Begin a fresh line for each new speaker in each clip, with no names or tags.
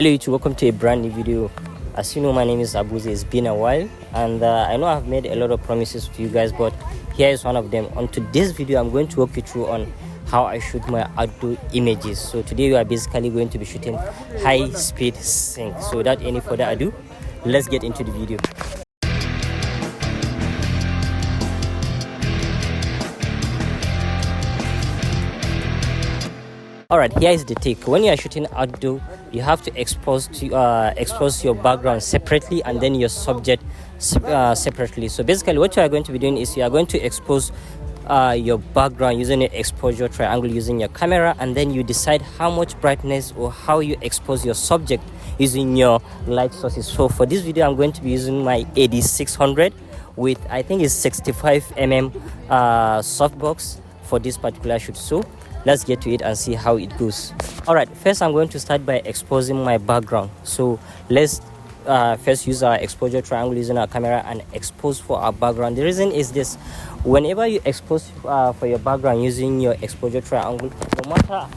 Hello YouTube, welcome to a brand new video. As you know, my name is Abuze. It's been a while, and I know I've made a lot of promises to you guys, but here is one of them. On today's video, I'm going to walk you through on how I shoot my outdoor images. So today we are basically going to be shooting high speed sync. So without any further ado, let's get into the video. Alright, here is the take. When you are shooting outdoor, you have to expose your background separately and then your subject separately. So basically what you are going to be doing is you are going to expose your background using your exposure triangle using your camera, and then you decide how much brightness or how you expose your subject using your light sources. So for this video, I'm going to be using my AD600 with, I think it's 65mm softbox for this particular shoot. So let's get to it and see how it goes. All right, first I'm going to start by exposing my background. So let's first use our exposure triangle using our camera and expose for our background. The reason is this: whenever you expose for your background using your exposure triangle, no matter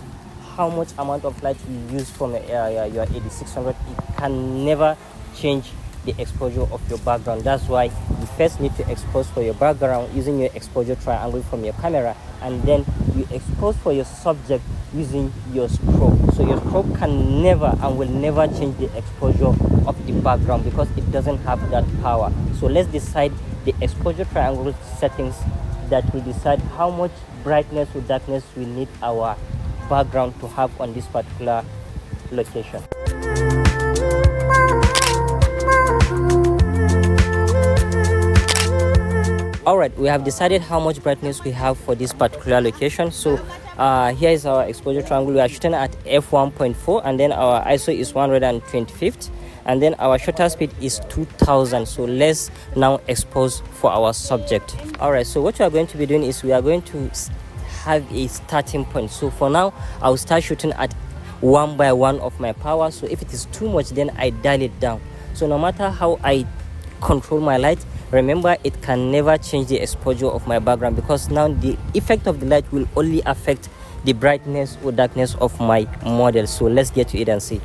how much amount of light you use from your AD600, it can never change the exposure of your background. That's why you first need to expose for your background using your exposure triangle from your camera, and then you expose for your subject using your strobe. So your strobe can never and will never change the exposure of the background because it doesn't have that power. So let's decide the exposure triangle settings that will decide how much brightness or darkness we need our background to have on this particular location. Alright, we have decided how much brightness we have for this particular location. So here is our exposure triangle. We are shooting at f1.4, and then our ISO is 125th, and then our shutter speed is 2000. So let's now expose for our subject. Alright, so what we are going to be doing is we are going to have a starting point. So for now, I'll start shooting at 1 by 1 of my power. So if it is too much, then I dial it down. So no matter how I control my light, remember it can never change the exposure of my background, because now the effect of the light will only affect the brightness or darkness of my model. So let's get to it and see.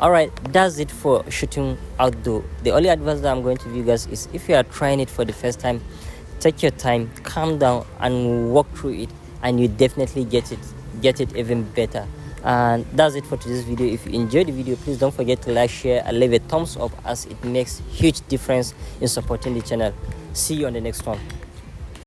Alright, that's it for shooting outdoor. The only advice that I'm going to give you guys is, if you are trying it for the first time, take your time, calm down, and walk through it, and you definitely get it even better. And that's it for today's video. If you enjoyed the video, please don't forget to like, share, and leave a thumbs up, as it makes huge difference in supporting the channel. See you on the next one.